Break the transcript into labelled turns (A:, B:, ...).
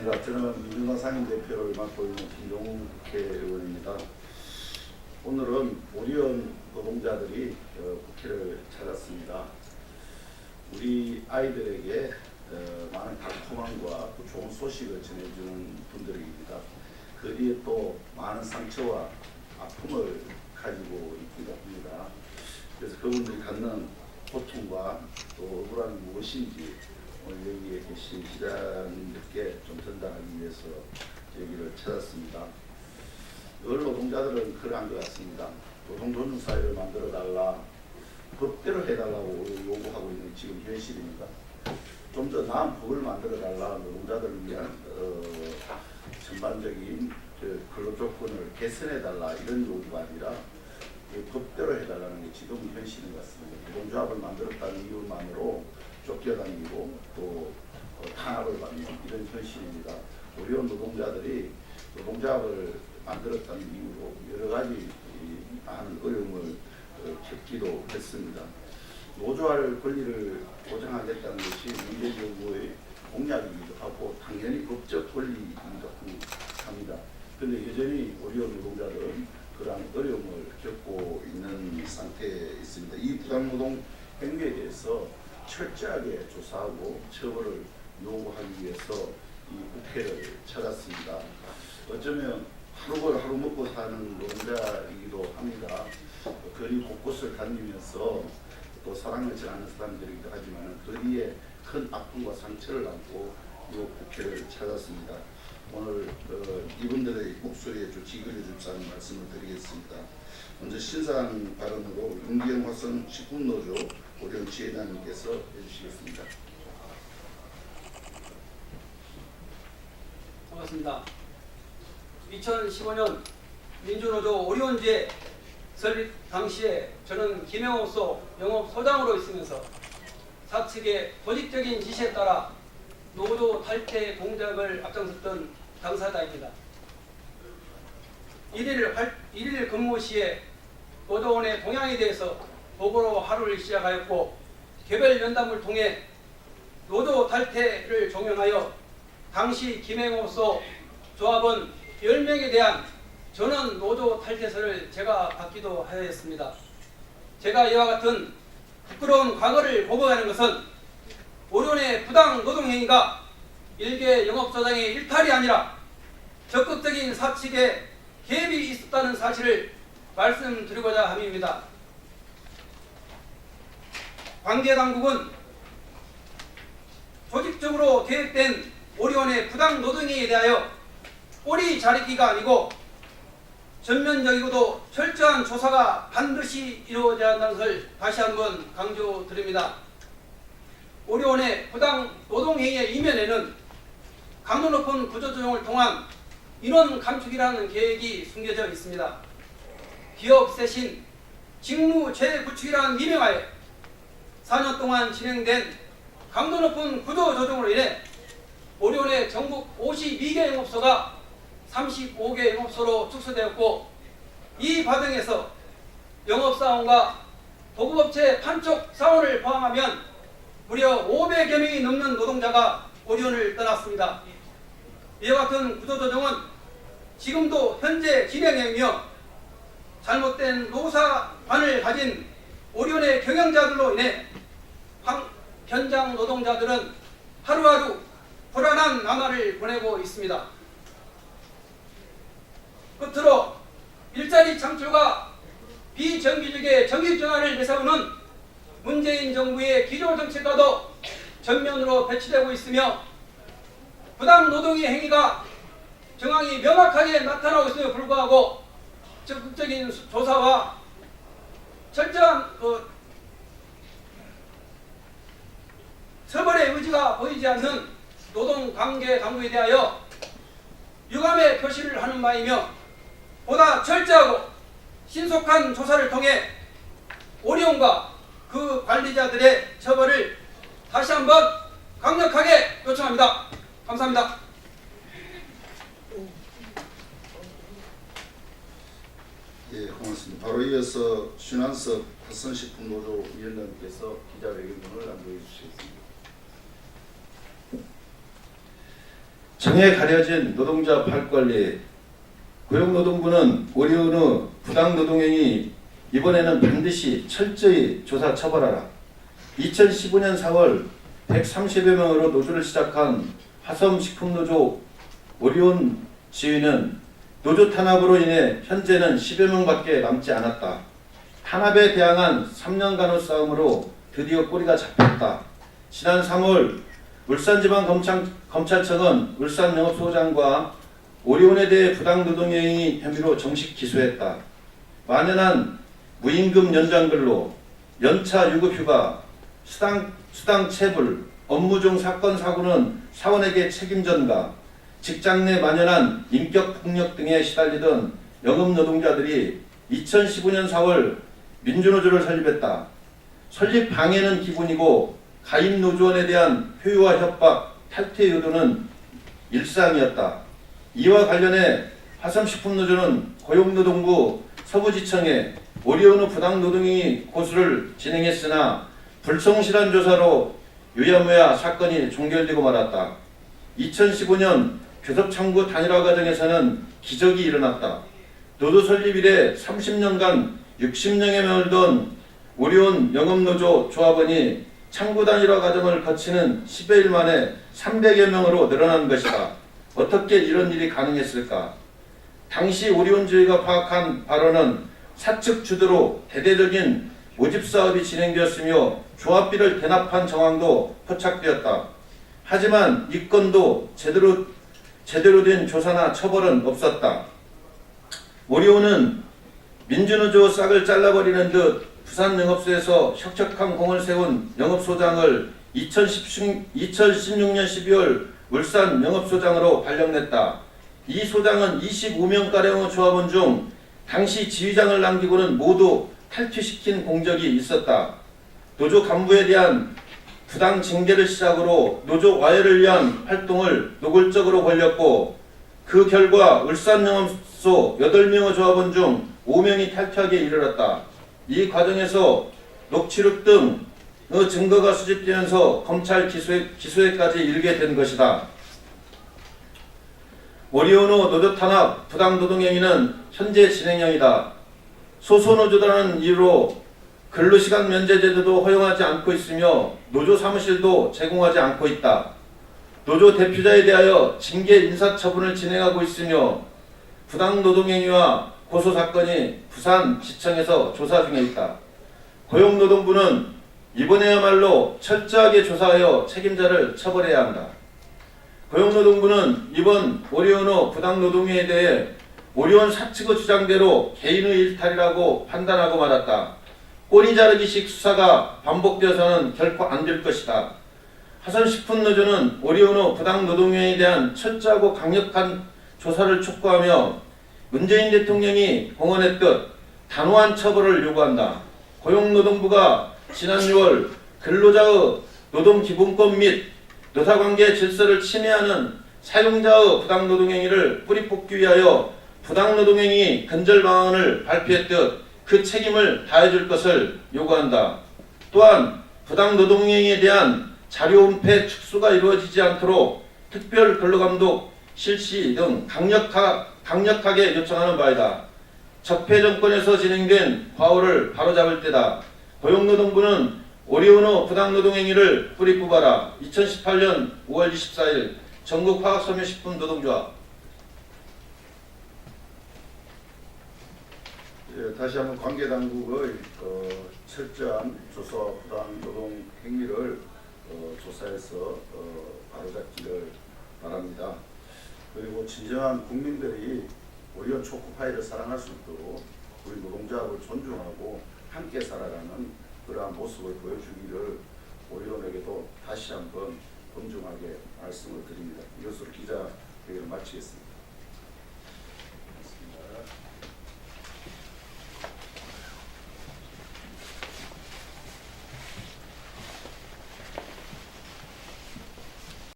A: 반갑습니다. 저는 민주당 상임대표를 맡고 있는 김종우 국회의원입니다. 오늘은 오리온 노동자들이 국회를 찾았습니다. 우리 아이들에게 많은 달콤함과 좋은 소식을 전해주는 분들입니다. 거기에 또 많은 상처와 아픔을 가지고 있기도 합니다. 그래서 그분들이 갖는 고통과 또 억울함이 무엇인지 오늘 여기에 계신 기자님들께 좀 전달하기 위해서 여기를 찾았습니다. 늘 노동자들은 그러한 것 같습니다. 노동조정사회를 만들어달라, 법대로 해달라고 요구하고 있는 지금 현실입니다. 좀 더 나은 법을 만들어달라, 노동자들을 위한 전반적인 근로조건을 개선해달라 이런 요구가 아니라 법대로 해달라는 게 지금 현실인 것 같습니다. 노동조합을 만들었다는 이유만으로 쫓겨다니고 또 탄압을 받는 이런 현실입니다. 오리온 노동자들이 노동조합을 만들었다는 이유로 여러 가지 많은 어려움을 겪기도 했습니다. 노조할 권리를 보장하겠다는 것이 문재인 정부의 공약이기도 하고 당연히 법적 권리이기도 합니다. 그런데 여전히 오리온 노동자들은 그러한 어려움을 겪고 있는 상태에 있습니다. 이 부당노동 행위에 대해서 철저하게 조사하고 처벌을 요구하기 위해서 이 국회를 찾았습니다. 어쩌면 하루 먹고 사는 노동자이기도 합니다. 거리 곳곳을 다니면서 또 사랑을 전하는 사람들이기도 하지만 거리에 큰 아픔과 상처를 안고 이 국회를 찾았습니다. 오늘 이분들의 목소리에 좀 지그려준다는 말씀을 드리겠습니다. 먼저 신상 발언으로 윤기영 화성 식품노조 오리온 지회장님께서 해주시겠습니다.
B: 반갑습니다. 2015년 민주노조 오리온지회 설립 당시에 저는 김영업소 영업소장으로 있으면서 사측의 조직적인 지시에 따라 노조 탈퇴 공작을 앞장섰던 당사자입니다. 1일 근무 시에 노조원의 동향에 대해서 보고로 하루를 시작하였고 개별 면담을 통해 노조 탈퇴를 종용하여 당시 김행업소 조합원 10명에 대한 전원 노조 탈퇴서를 제가 받기도 하였습니다. 제가 이와 같은 부끄러운 과거를 보고하는 것은 오리온의 부당 노동행위가 일개 영업소장의 일탈이 아니라 적극적인 사측의 개입이 있었다는 사실을 말씀드리고자 함입니다. 관계당국은 조직적으로 계획된 오리온의 부당 노동행위에 대하여 꼬리 자르기가 아니고 전면적이고도 철저한 조사가 반드시 이루어져야 한다는 것을 다시 한번 강조드립니다. 오리온의 부당 노동행위의 이면에는 강도 높은 구조조정을 통한 인원 감축이라는 계획이 숨겨져 있습니다. 기업 쇄신, 직무 재구축이라는 미명하에 4년 동안 진행된 강도 높은 구조조정으로 인해 오리온의 전국 52개 영업소가 35개 영업소로 축소되었고 이 과정에서 영업사원과 도급업체 판촉 사원을 포함하면 무려 500여 명이 넘는 노동자가 오리온을 떠났습니다. 이와 같은 구조조정은 지금도 현재 진행형이며 잘못된 노사관을 가진 오리온의 경영자들로 인해 현장 노동자들은 하루하루 불안한 나날을 보내고 있습니다. 끝으로 일자리 창출과 비정규직의 정규직 전환을 내세우는 문재인 정부의 기조정책과도 전면으로 배치되고 있으며 부당 노동의 행위가 정황이 명확하게 나타나고 있음에도 불구하고 적극적인 조사와 철저한 처벌의 의지가 보이지 않는 노동관계 당국에 대하여 유감의 표시를 하는 바이며 보다 철저하고 신속한 조사를 통해 오리온과 그 관리자들의 처벌을 다시 한번 강력하게 요청합니다. 감사합니다.
A: 예, 고맙습니다. 바로 이어서 신한섭 화성식품노조 위원장님께서 기자회견문을 낭독해 주시겠습니다. 정에 가려진 노동자 팔관리, 고용노동부는 오리온의 부당노동행위 이번에는 반드시 철저히 조사 처벌하라. 2015년 4월 130여 명으로 노조를 시작한 화섬식품노조 오리온 지휘는 노조 탄압으로 인해 현재는 10여 명밖에 남지 않았다. 탄압에 대항한 3년간의 싸움으로 드디어 꼬리가 잡혔다. 지난 3월 울산지방검찰청은 울산영업소장과 오리온에 대해 부당노동행위 혐의로 정식 기소했다. 만연한 무임금 연장근로, 연차 유급휴가, 수당 체불, 업무 중 사건 사고는 사원에게 책임 전가, 직장 내 만연한 인격 폭력 등에 시달리던 영업 노동자들이 2015년 4월 민주노조를 설립했다. 설립 방해는 기본이고 가입 노조원에 대한 효유와 협박, 탈퇴 요도는 일상이었다. 이와 관련해 화섬식품노조는 고용노동부 서부지청에 오리온의 부당노동행위 고소를 진행했으나 불성실한 조사로 유야무야 사건이 종결되고 말았다. 2015년 교섭창구 단일화 과정에서는 기적이 일어났다. 노조 설립 이래 30년간 60명의 명을 둔 오리온 영업노조 조합원이 창구 단일화 과정을 거치는 10여일 만에 300여 명으로 늘어난 것이다. 어떻게 이런 일이 가능했을까? 당시 오리온주의가 파악한 발언은 사측 주도로 대대적인 모집 사업이 진행되었으며 조합비를 대납한 정황도 포착되었다. 하지만 이 건도 제대로 된 조사나 처벌은 없었다. 오리온은 민주노조 싹을 잘라버리는 듯 부산영업소에서 혁혁한 공을 세운 영업소장을 2016년 12월 울산 영업소장으로 발령냈다. 이 소장은 25명가량의 조합원 중 당시 지휘장을 남기고는 모두 탈퇴시킨 공적이 있었다. 노조 간부에 대한 부당 징계를 시작으로 노조 와해를 위한 활동을 노골적으로 벌였고 그 결과 울산영업소 8명의 조합원 중 5명이 탈퇴하기에 이르렀다. 이 과정에서 녹취록 등의 증거가 수집되면서 검찰 기소에까지 이르게 된 것이다. 오리온의 노조 탄압 부당노동행위는 현재 진행형이다. 소소노조라는 이유로 근로시간 면제 제도도 허용하지 않고 있으며 노조 사무실도 제공하지 않고 있다. 노조 대표자에 대하여 징계 인사처분을 진행하고 있으며 부당노동행위와 고소사건이 부산지청에서 조사 중에 있다. 고용노동부는 이번에야말로 철저하게 조사하여 책임자를 처벌해야 한다. 고용노동부는 이번 오리온의 부당노동행위에 대해 오리온 사측의 주장대로 개인의 일탈이라고 판단하고 말았다. 꼬리 자르기식 수사가 반복되어서는 결코 안 될 것이다. 화섬식품노조는 오리온의 부당노동행위에 대한 철저하고 강력한 조사를 촉구하며 문재인 대통령이 공언했듯 단호한 처벌을 요구한다. 고용노동부가 지난 6월 근로자의 노동기본권 및 노사관계 질서를 침해하는 사용자의 부당노동행위를 뿌리 뽑기 위하여 부당노동행위 근절 방안을 발표했듯 그 책임을 다해줄 것을 요구한다. 또한 부당노동행위에 대한 자료 은폐 축소가 이루어지지 않도록 특별 근로감독 실시 등 강력하게 요청하는 바이다. 적폐 정권에서 진행된 과오를 바로잡을 때다. 고용노동부는 오리온의 부당노동행위를 뿌리 뽑아라. 2018년 5월 24일 전국화학섬유식품노동조합. 다시 한번 관계당국의 철저한 조사 부당노동 행위를 조사해서 바로잡기를 바랍니다. 그리고 진정한 국민들이 오리온 초코파이를 사랑할 수 있도록 우리 노동자를 존중하고 함께 살아가는 그러한 모습을 보여주기를 오리온에게도 다시 한번 엄중하게 말씀을 드립니다. 이것으로 기자회견을 마치겠습니다.